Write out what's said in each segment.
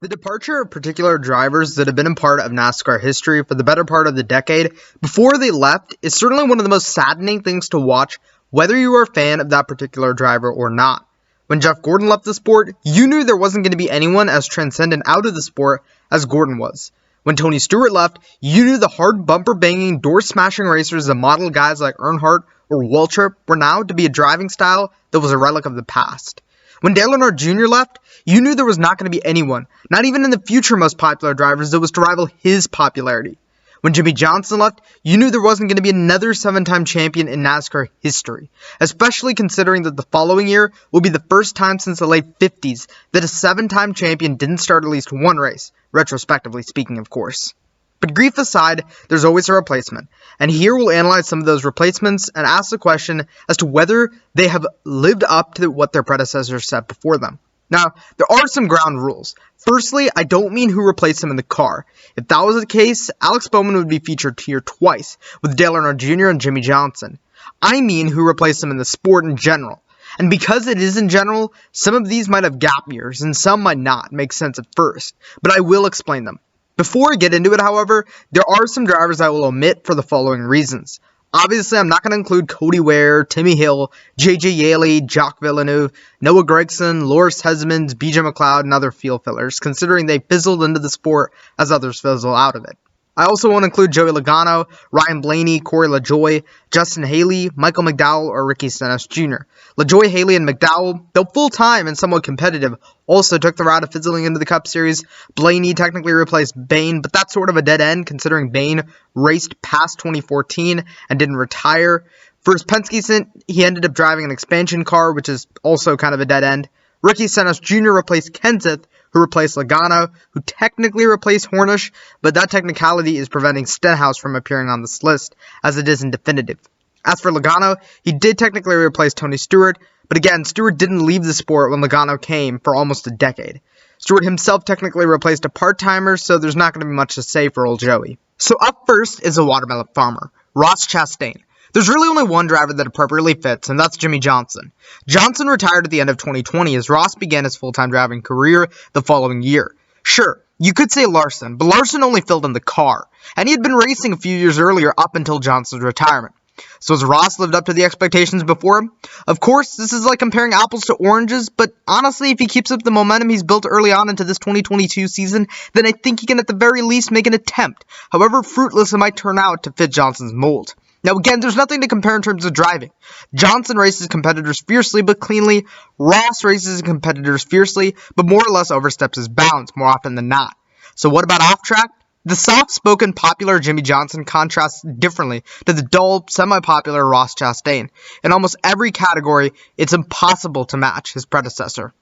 The departure of particular drivers that have been a part of NASCAR history for the better part of the decade before they left is certainly one of the most saddening things to watch, whether you are a fan of that particular driver or not. When Jeff Gordon left the sport, you knew there wasn't going to be anyone as transcendent out of the sport as Gordon was. When Tony Stewart left, you knew the hard bumper-banging, door-smashing racers that modeled guys like Earnhardt or Waltrip were now to be a driving style that was a relic of the past. When Dale Earnhardt Jr. left, you knew there was not going to be anyone, not even in the future most popular drivers, that was to rival his popularity. When Jimmie Johnson left, you knew there wasn't going to be another 7-time champion in NASCAR history, especially considering that the following year will be the first time since the late 50s that a 7-time champion didn't start at least one race, retrospectively speaking, of course. But grief aside, there's always a replacement, and here we'll analyze some of those replacements and ask the question as to whether they have lived up to what their predecessors set before them. Now, there are some ground rules. Firstly, I don't mean who replaced him in the car. If that was the case, Alex Bowman would be featured here twice, with Dale Earnhardt Jr. and Jimmie Johnson. I mean who replaced him in the sport in general. And because it is in general, some of these might have gap years, and some might not make sense at first, but I will explain them. Before I get into it, however, there are some drivers I will omit for the following reasons. Obviously, I'm not going to include Cody Ware, Timmy Hill, J.J. Yeley, Jacques Villeneuve, Noah Gragson, Loris Hezemans, B.J. McLeod, and other field fillers, considering they fizzled into the sport as others fizzle out of it. I also won't include Joey Logano, Ryan Blaney, Corey LaJoie, Justin Haley, Michael McDowell, or Ricky Stenhouse Jr. LaJoie, Haley, and McDowell, though full-time and somewhat competitive, also took the route of fizzling into the Cup Series. Blaney technically replaced Bain, but that's sort of a dead end considering Bain raced past 2014 and didn't retire. For his Penske stint, he ended up driving an expansion car, which is also kind of a dead end. Ricky Stenhouse Jr. replaced Kenseth, who replaced Logano, who technically replaced Hornish, but that technicality is preventing Stenhouse from appearing on this list, as it isn't definitive. As for Logano, he did technically replace Tony Stewart, but again, Stewart didn't leave the sport when Logano came for almost a decade. Stewart himself technically replaced a part-timer, so there's not going to be much to say for old Joey. So up first is a watermelon farmer, Ross Chastain. There's really only one driver that appropriately fits, and that's Jimmie Johnson. Johnson retired at the end of 2020 as Ross began his full-time driving career the following year. Sure, you could say Larson, but Larson only filled in the car, and he had been racing a few years earlier up until Johnson's retirement. So has Ross lived up to the expectations before him? Of course, this is like comparing apples to oranges, but honestly, if he keeps up the momentum he's built early on into this 2022 season, then I think he can at the very least make an attempt, however fruitless it might turn out to fit Johnson's mold. Now again, there's nothing to compare in terms of driving. Johnson races competitors fiercely but cleanly. Ross races competitors fiercely but more or less oversteps his bounds more often than not. So what about off track? The soft-spoken, popular Jimmie Johnson contrasts differently to the dull, semi-popular Ross Chastain. In almost every category, it's impossible to match his predecessor.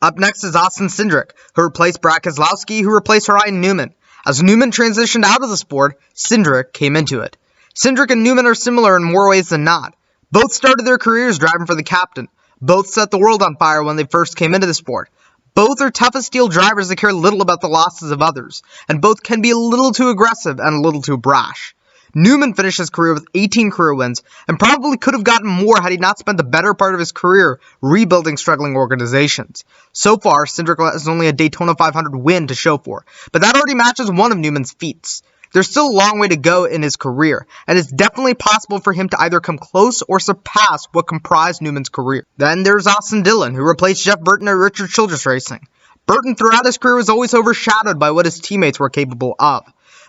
Up next is Austin Cindric, who replaced Brad Keselowski, who replaced Ryan Newman. As Newman transitioned out of the sport, Cindric came into it. Cindric and Newman are similar in more ways than not. Both started their careers driving for the captain. Both set the world on fire when they first came into the sport. Both are tough as steel drivers that care little about the losses of others, and both can be a little too aggressive and a little too brash. Newman finished his career with 18 career wins, and probably could have gotten more had he not spent the better part of his career rebuilding struggling organizations. So far, Cindric has only a Daytona 500 win to show for, but that already matches one of Newman's feats. There's still a long way to go in his career, and it's definitely possible for him to either come close or surpass what comprised Newman's career. Then there's Austin Dillon, who replaced Jeff Burton at Richard Childress Racing. Burton throughout his career was always overshadowed by what his teammates were capable of.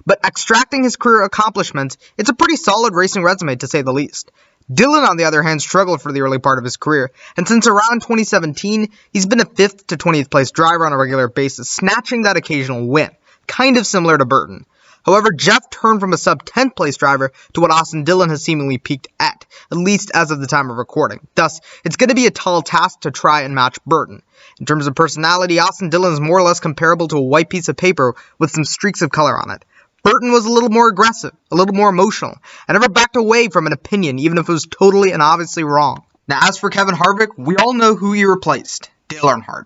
But extracting his career accomplishments, it's a pretty solid racing resume to say the least. Dillon, on the other hand, struggled for the early part of his career, and since around 2017, he's been a 5th to 20th place driver on a regular basis, snatching that occasional win, kind of similar to Burton. However, Jeff turned from a sub-10th place driver to what Austin Dillon has seemingly peaked at least as of the time of recording. Thus, it's going to be a tall task to try and match Burton. In terms of personality, Austin Dillon is more or less comparable to a white piece of paper with some streaks of color on it. Burton was a little more aggressive, a little more emotional, and never backed away from an opinion, even if it was totally and obviously wrong. Now, as for Kevin Harvick, we all know who he replaced, Dale Earnhardt.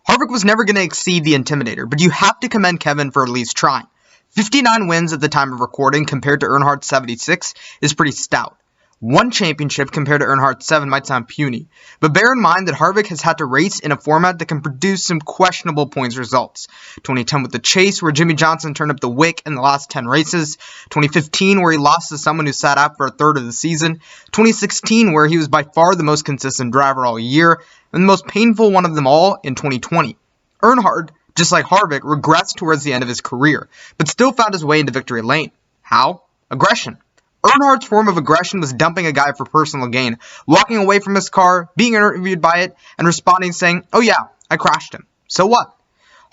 Harvick was never going to exceed the Intimidator, but you have to commend Kevin for at least trying. 59 wins at the time of recording compared to Earnhardt's 76 is pretty stout. 1 championship compared to Earnhardt's 7 might sound puny, but bear in mind that Harvick has had to race in a format that can produce some questionable points results. 2010 with the chase, where Jimmie Johnson turned up the wick in the last 10 races. 2015, where he lost to someone who sat out for a third of the season. 2016, where he was by far the most consistent driver all year, and the most painful one of them all in 2020. Earnhardt, just like Harvick, regressed towards the end of his career, but still found his way into victory lane. How? Aggression. Earnhardt's form of aggression was dumping a guy for personal gain, walking away from his car, being interviewed by it, and responding saying, "Oh yeah, I crashed him. So what?"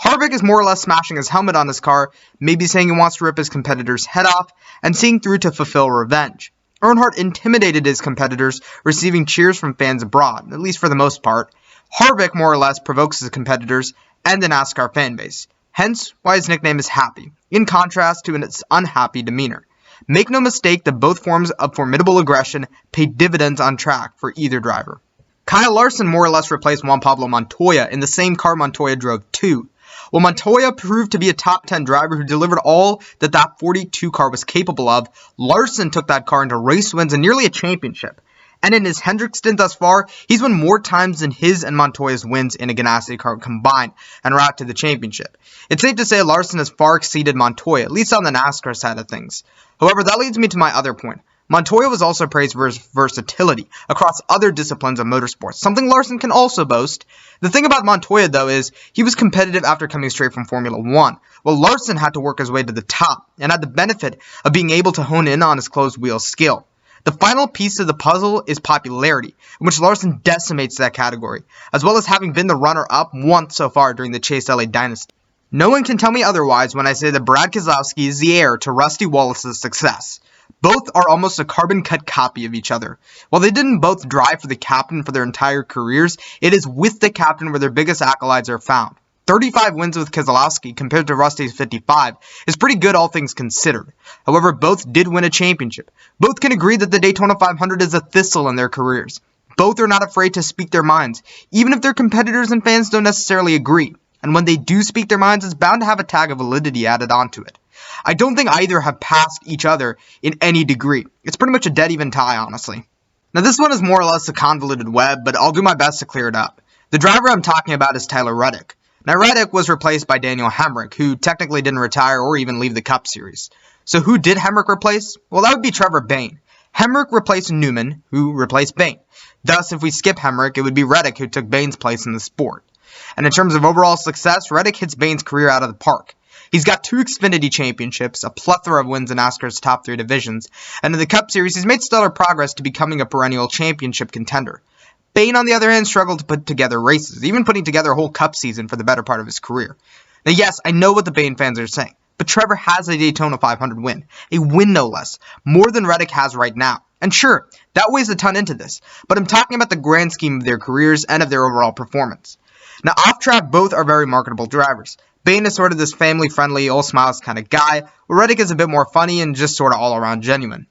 Harvick is more or less smashing his helmet on his car, maybe saying he wants to rip his competitor's head off, and seeing through to fulfill revenge. Earnhardt intimidated his competitors, receiving cheers from fans abroad, at least for the most part. Harvick more or less provokes his competitors and the NASCAR fanbase, hence why his nickname is Happy, in contrast to its unhappy demeanor. Make no mistake that both forms of formidable aggression pay dividends on track for either driver. Kyle Larson more or less replaced Juan Pablo Montoya in the same car Montoya drove too. While Montoya proved to be a top 10 driver who delivered all that 42 car was capable of, Larson took that car into race wins and nearly a championship. And in his Hendrick stint thus far, he's won more times than his and Montoya's wins in a Ganassi car combined en route to the championship. It's safe to say Larson has far exceeded Montoya, at least on the NASCAR side of things. However, that leads me to my other point. Montoya was also praised for his versatility across other disciplines of motorsports, something Larson can also boast. The thing about Montoya, though, is he was competitive after coming straight from Formula 1, while Larson had to work his way to the top and had the benefit of being able to hone in on his closed wheel skill. The final piece of the puzzle is popularity, in which Larson decimates that category, as well as having been the runner-up once so far during the Chase Elliott dynasty. No one can tell me otherwise when I say that Brad Keselowski is the heir to Rusty Wallace's success. Both are almost a carbon-cut copy of each other. While they didn't both drive for the captain for their entire careers, it is with the captain where their biggest accolades are found. 35 wins with Keselowski compared to Rusty's 55 is pretty good all things considered. However, both did win a championship. Both can agree that the Daytona 500 is a thistle in their careers. Both are not afraid to speak their minds, even if their competitors and fans don't necessarily agree. And when they do speak their minds, it's bound to have a tag of validity added onto it. I don't think either have passed each other in any degree. It's pretty much a dead even tie, honestly. Now this one is more or less a convoluted web, but I'll do my best to clear it up. The driver I'm talking about is Tyler Reddick. Now Reddick was replaced by Daniel Hemric, who technically didn't retire or even leave the Cup Series. So who did Hemric replace? Well, that would be Trevor Bayne. Hemric replaced Newman, who replaced Bayne. Thus, if we skip Hemric, it would be Reddick who took Bayne's place in the sport. And in terms of overall success, Reddick hits Bayne's career out of the park. He's got 2 Xfinity championships, a plethora of wins in NASCAR's top 3 divisions, and in the Cup Series, he's made stellar progress to becoming a perennial championship contender. Bayne, on the other hand, struggled to put together races, even putting together a whole Cup season for the better part of his career. Now, yes, I know what the Bayne fans are saying, but Trevor has a Daytona 500 win, a win no less, more than Reddick has right now. And sure, that weighs a ton into this, but I'm talking about the grand scheme of their careers and of their overall performance. Now, off-track, both are very marketable drivers. Bayne is sort of this family-friendly, all-smiles kind of guy, while Reddick is a bit more funny and just sort of all-around genuine.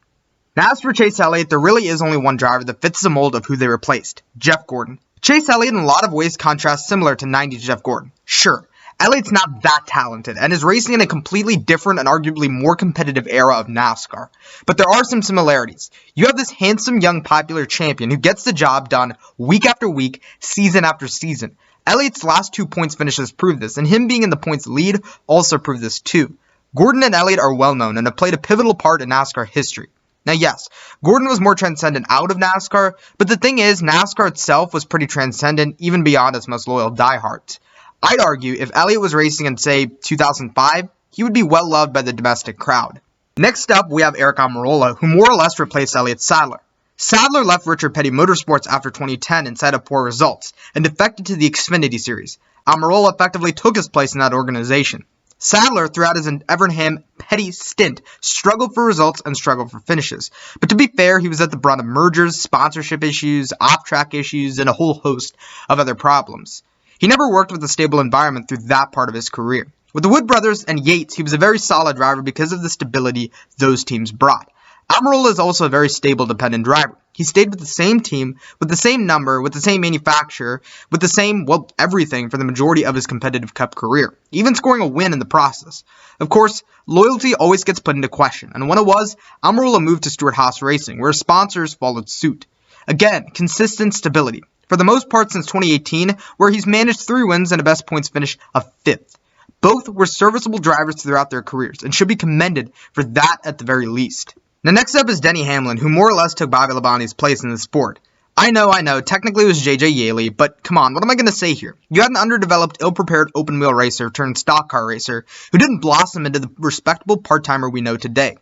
Now, as for Chase Elliott, there really is only one driver that fits the mold of who they replaced, Jeff Gordon. Chase Elliott in a lot of ways contrasts similar to 90s Jeff Gordon. Sure, Elliott's not that talented and is racing in a completely different and arguably more competitive era of NASCAR. But there are some similarities. You have this handsome, young, popular champion who gets the job done week after week, season after season. Elliott's last 2 points finishes prove this, and him being in the points lead also proved this too. Gordon and Elliott are well known and have played a pivotal part in NASCAR history. Now yes, Gordon was more transcendent out of NASCAR, but the thing is, NASCAR itself was pretty transcendent even beyond its most loyal diehards. I'd argue if Elliott was racing in, say, 2005, he would be well loved by the domestic crowd. Next up, we have Aric Almirola, who more or less replaced Elliott Sadler. Sadler left Richard Petty Motorsports after 2010 in sight of poor results, and defected to the Xfinity Series. Almirola effectively took his place in that organization. Sadler, throughout his Evernham Petty stint, struggled for results and struggled for finishes. But to be fair, he was at the brunt of mergers, sponsorship issues, off-track issues, and a whole host of other problems. He never worked with a stable environment through that part of his career. With the Wood brothers and Yates, he was a very solid driver because of the stability those teams brought. Almirola is also a very stable, dependent driver. He stayed with the same team, with the same number, with the same manufacturer, with the same, well, everything for the majority of his competitive Cup career, even scoring a win in the process. Of course, loyalty always gets put into question, and when it was, Almirola moved to Stewart-Haas Racing, where sponsors followed suit. Again, consistent stability, for the most part since 2018, where he's managed 3 wins and a best points finish of 5th. Both were serviceable drivers throughout their careers, and should be commended for that at the very least. Now next up is Denny Hamlin, who more or less took Bobby Labonte's place in the sport. I know, technically it was JJ Yeley, but come on, what am I going to say here? You had an underdeveloped, ill-prepared open-wheel racer turned stock car racer who didn't blossom into the respectable part-timer we know today.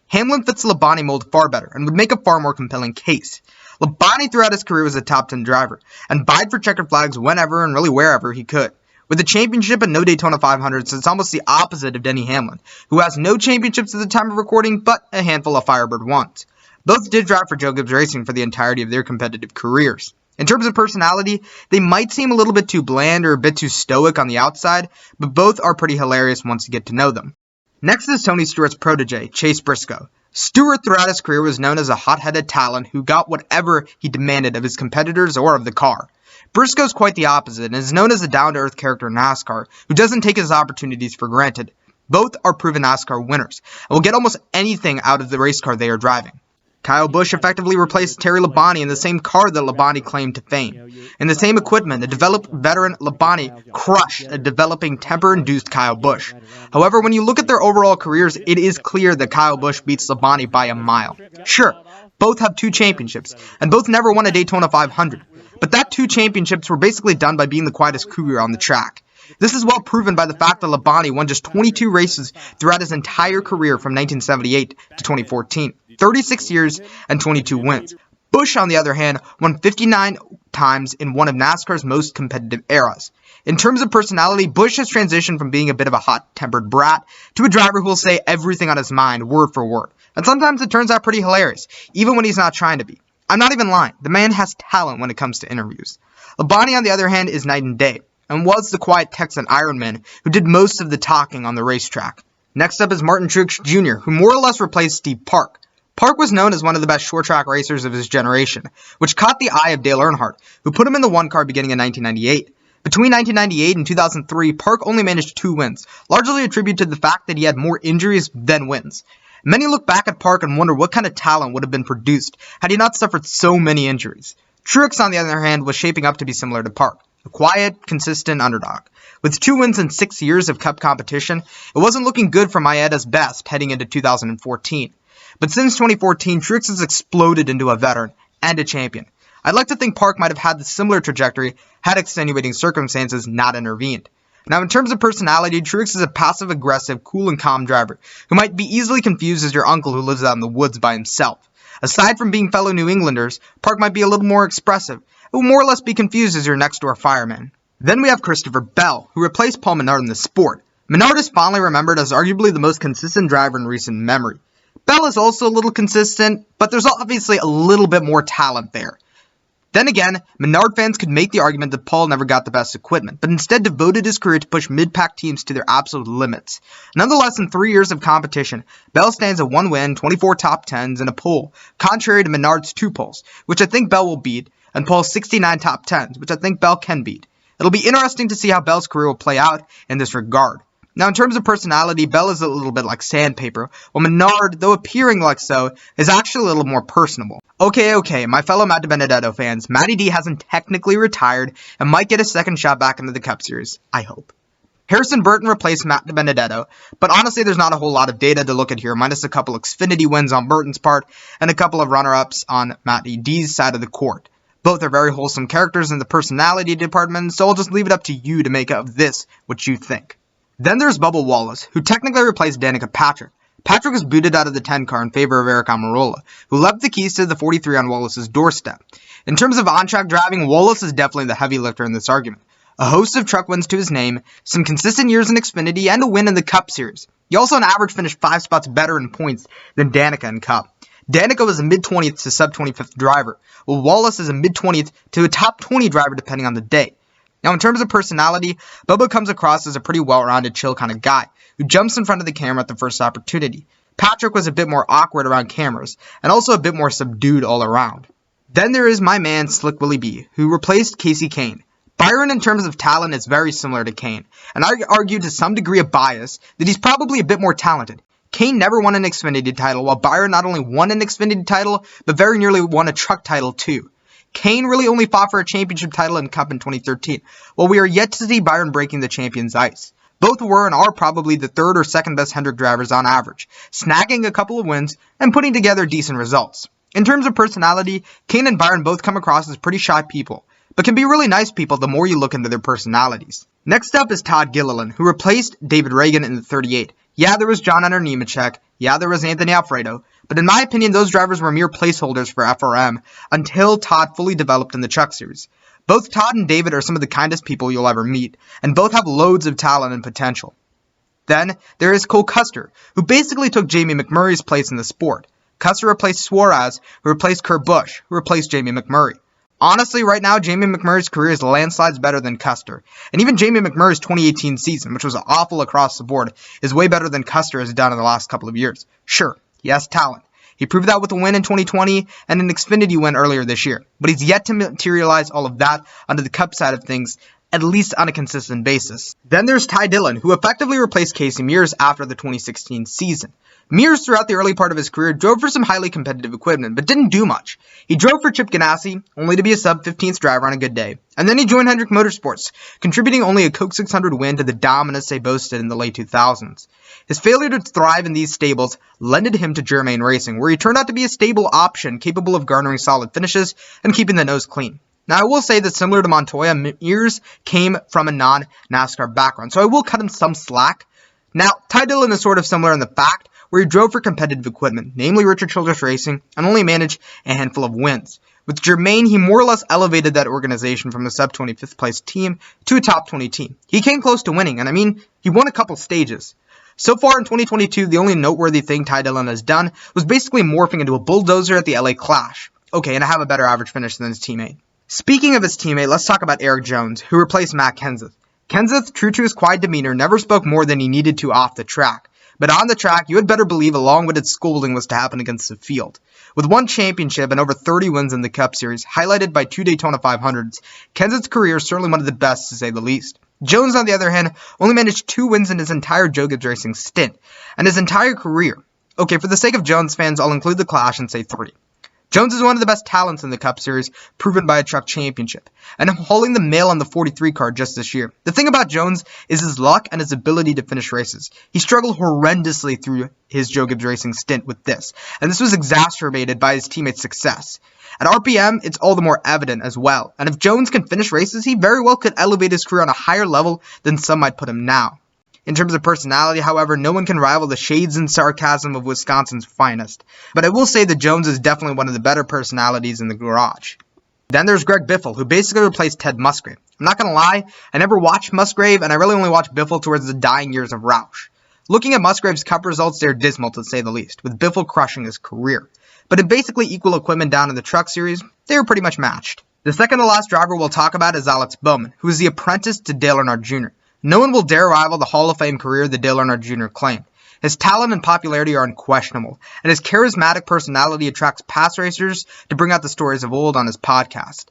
Hamlin fits the Labonte mold far better and would make a far more compelling case. Labonte throughout his career was a top 10 driver, and vied for checkered flags whenever and really wherever he could. With a championship and no Daytona 500s, it's almost the opposite of Denny Hamlin, who has no championships at the time of recording, but a handful of Firebird ones. Both did drive for Joe Gibbs Racing for the entirety of their competitive careers. In terms of personality, they might seem a little bit too bland or a bit too stoic on the outside, but both are pretty hilarious once you get to know them. Next is Tony Stewart's protege, Chase Briscoe. Stewart throughout his career was known as a hot-headed talent who got whatever he demanded of his competitors or of the car. Briscoe's quite the opposite and is known as a down-to-earth character in NASCAR who doesn't take his opportunities for granted. Both are proven NASCAR winners and will get almost anything out of the race car they are driving. Kyle Busch effectively replaced Terry Labonte in the same car that Labonte claimed to fame. In the same equipment, a developed veteran Labonte crushed a developing temper-induced Kyle Busch. However, when you look at their overall careers, it is clear that Kyle Busch beats Labonte by a mile. Sure, both have 2 championships, and both never won a Daytona 500. But that 2 championships were basically done by being the quietest courier on the track. This is well proven by the fact that Labonte won just 22 races throughout his entire career from 1978 to 2014, 36 years and 22 wins. Busch, on the other hand, won 59 times in one of NASCAR's most competitive eras. In terms of personality, Busch has transitioned from being a bit of a hot-tempered brat to a driver who will say everything on his mind, word for word. And sometimes it turns out pretty hilarious, even when he's not trying to be. I'm not even lying, the man has talent when it comes to interviews. Labonte, on the other hand, is night and day, and was the quiet Texan Ironman who did most of the talking on the racetrack. Next up is Martin Truex Jr., who more or less replaced Steve Park. Park was known as one of the best short-track racers of his generation, which caught the eye of Dale Earnhardt, who put him in the 1 car beginning in 1998. Between 1998 and 2003, Park only managed 2 wins, largely attributed to the fact that he had more injuries than wins. Many look back at Park and wonder what kind of talent would have been produced had he not suffered so many injuries. Truex, on the other hand, was shaping up to be similar to Park, a quiet, consistent underdog. With 2 wins in 6 years of Cup competition, it wasn't looking good for Maeda's best heading into 2014. But since 2014, Truex has exploded into a veteran and a champion. I'd like to think Park might have had the similar trajectory had extenuating circumstances not intervened. Now, in terms of personality, Truex is a passive-aggressive, cool and calm driver who might be easily confused as your uncle who lives out in the woods by himself. Aside from being fellow New Englanders, Park might be a little more expressive, and will more or less be confused as your next-door fireman. Then we have Christopher Bell, who replaced Paul Menard in the sport. Menard is fondly remembered as arguably the most consistent driver in recent memory. Bell is also a little consistent, but there's obviously a little bit more talent there. Then again, Menard fans could make the argument that Paul never got the best equipment, but instead devoted his career to push mid-pack teams to their absolute limits. Nonetheless, in 3 years of competition, Bell stands at 1 win, 24 top 10s, and a pole, contrary to Menard's 2 poles, which I think Bell will beat, and Paul's 69 top 10s, which I think Bell can beat. It'll be interesting to see how Bell's career will play out in this regard. Now, in terms of personality, Bell is a little bit like sandpaper, while Menard, though appearing like so, is actually a little more personable. Okay, my fellow Matt DiBenedetto fans, Matty D hasn't technically retired and might get a second shot back into the Cup Series, I hope. Harrison Burton replaced Matt DiBenedetto, but honestly there's not a whole lot of data to look at here, minus a couple Xfinity wins on Burton's part and a couple of runner-ups on Matty D's side of the court. Both are very wholesome characters in the personality department, so I'll just leave it up to you to make of this what you think. Then there's Bubba Wallace, who technically replaced Danica Patrick. Patrick was booted out of the 10 car in favor of Aric Almirola, who left the keys to the 43 on Wallace's doorstep. In terms of on-track driving, Wallace is definitely the heavy lifter in this argument. A host of truck wins to his name, some consistent years in Xfinity, and a win in the Cup Series. He also on average finished 5 spots better in points than Danica in Cup. Danica was a mid-20th to sub-25th driver, while Wallace is a mid-20th to a top 20 driver depending on the day. Now, in terms of personality, Bubba comes across as a pretty well-rounded, chill kind of guy, who jumps in front of the camera at the first opportunity. Patrick was a bit more awkward around cameras, and also a bit more subdued all around. Then there is my man Slick Willie B, who replaced Kasey Kahne. Byron in terms of talent is very similar to Kahne, and I argue to some degree of bias that he's probably a bit more talented. Kahne never won an Xfinity title, while Byron not only won an Xfinity title, but very nearly won a truck title too. Kahne really only fought for a championship title and Cup in 2013, while we are yet to see Byron breaking the champion's ice. Both were and are probably the third or second best Hendrick drivers on average, snagging a couple of wins and putting together decent results. In terms of personality, Kahne and Byron both come across as pretty shy people, but can be really nice people the more you look into their personalities. Next up is Todd Gilliland, who replaced David Ragan in the 38. Yeah, there was John Hunter Nemechek, yeah, there was Anthony Alfredo, but in my opinion, those drivers were mere placeholders for FRM until Todd fully developed in the Truck Series. Both Todd and David are some of the kindest people you'll ever meet, and both have loads of talent and potential. Then, there is Cole Custer, who basically took Jamie McMurray's place in the sport. Custer replaced Suarez, who replaced Kurt Busch, who replaced Jamie McMurray. Honestly, right now, Jamie McMurray's career is landslides better than Custer, and even Jamie McMurray's 2018 season, which was awful across the board, is way better than Custer has done in the last couple of years. Sure, he has talent. He proved that with a win in 2020 and an Xfinity win earlier this year, but he's yet to materialize all of that onto the Cup side of things, at least on a consistent basis. Then there's Ty Dillon, who effectively replaced Casey Mears after the 2016 season. Mears, throughout the early part of his career, drove for some highly competitive equipment, but didn't do much. He drove for Chip Ganassi, only to be a sub-15th driver on a good day, and then he joined Hendrick Motorsports, contributing only a Coke 600 win to the dominance they boasted in the late 2000s. His failure to thrive in these stables lended him to Germain Racing, where he turned out to be a stable option capable of garnering solid finishes and keeping the nose clean. Now, I will say that similar to Montoya, Mears came from a non-NASCAR background, so I will cut him some slack. Now, Ty Dillon is sort of similar in the fact where he drove for competitive equipment, namely Richard Childress Racing, and only managed a handful of wins. With Germain, he more or less elevated that organization from a sub-25th place team to a top 20 team. He came close to winning, and I mean, he won a couple stages. So far in 2022, the only noteworthy thing Ty Dillon has done was basically morphing into a bulldozer at the LA Clash. Okay, and I have a better average finish than his teammate. Speaking of his teammate, let's talk about Erik Jones, who replaced Matt Kenseth. Kenseth, true to his quiet demeanor, never spoke more than he needed to off the track. But on the track, you had better believe a long-winded scolding was to happen against the field. With one championship and over 30 wins in the Cup Series, highlighted by 2 Daytona 500s, Kenseth's career is certainly one of the best, to say the least. Jones, on the other hand, only managed 2 wins in his entire Joe Gibbs Racing stint, and his entire career. Okay, for the sake of Jones fans, I'll include the Clash and say 3. Jones is one of the best talents in the Cup Series, proven by a truck championship, and I'm holding the mail on the 43 card just this year. The thing about Jones is his luck and his ability to finish races. He struggled horrendously through his Joe Gibbs Racing stint with this, and this was exacerbated by his teammates' success. At RPM, it's all the more evident as well, and if Jones can finish races, he very well could elevate his career on a higher level than some might put him now. In terms of personality, however, no one can rival the shades and sarcasm of Wisconsin's finest. But I will say that Jones is definitely one of the better personalities in the garage. Then there's Greg Biffle, who basically replaced Ted Musgrave. I'm not going to lie, I never watched Musgrave, and I really only watched Biffle towards the dying years of Roush. Looking at Musgrave's Cup results, they're dismal to say the least, with Biffle crushing his career. But in basically equal equipment down in the Truck Series, they were pretty much matched. The second to last driver we'll talk about is Alex Bowman, who is the apprentice to Dale Earnhardt Jr. No one will dare rival the Hall of Fame career that Dale Earnhardt Jr. claimed. His talent and popularity are unquestionable, and his charismatic personality attracts past racers to bring out the stories of old on his podcast.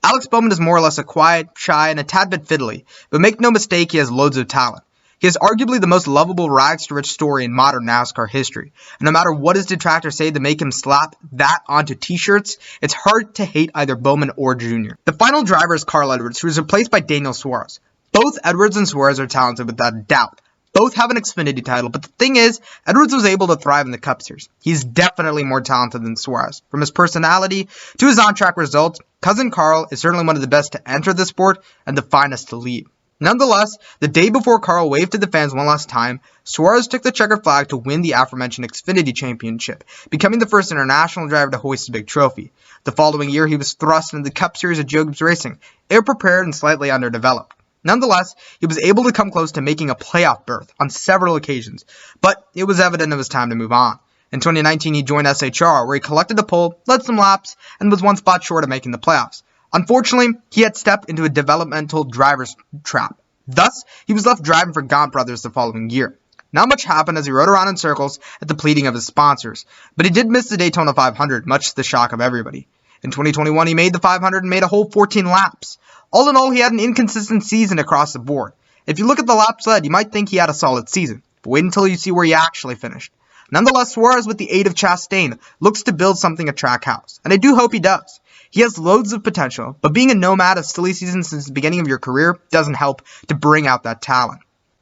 Alex Bowman is more or less a quiet, shy, and a tad bit fiddly, but make no mistake, he has loads of talent. He is arguably the most lovable rags-to-rich story in modern NASCAR history, and no matter what his detractors say to make him slap that onto t-shirts, it's hard to hate either Bowman or Jr. The final driver is Carl Edwards, who is replaced by Daniel Suarez. Both Edwards and Suarez are talented without a doubt. Both have an Xfinity title, but the thing is, Edwards was able to thrive in the Cup Series. He's definitely more talented than Suarez. From his personality to his on-track results, Cousin Carl is certainly one of the best to enter the sport and the finest to leave. Nonetheless, the day before Carl waved to the fans one last time, Suarez took the checkered flag to win the aforementioned Xfinity Championship, becoming the first international driver to hoist a big trophy. The following year, he was thrust into the Cup Series at Joe Gibbs Racing, ill-prepared and slightly underdeveloped. Nonetheless, he was able to come close to making a playoff berth on several occasions, but it was evident it was time to move on. In 2019, he joined SHR, where he collected the pole, led some laps, and was one spot short of making the playoffs. Unfortunately, he had stepped into a developmental driver's trap. Thus, he was left driving for Gaunt Brothers the following year. Not much happened as he rode around in circles at the pleading of his sponsors, but he did miss the Daytona 500, much to the shock of everybody. In 2021, he made the 500 and made a whole 14 laps. All in all, he had an inconsistent season across the board. If you look at the laps led, you might think he had a solid season, but wait until you see where he actually finished. Nonetheless, Suarez, with the aid of Chastain, looks to build something at Trackhouse, and I do hope he does. He has loads of potential, but being a nomad of silly seasons since the beginning of your career doesn't help to bring out that talent.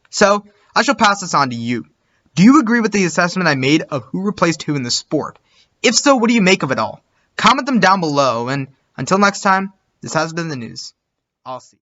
So, I shall pass this on to you. Do you agree with the assessment I made of who replaced who in the sport? If so, what do you make of it all? Comment them down below, and until next time, this has been the news. I'll see you.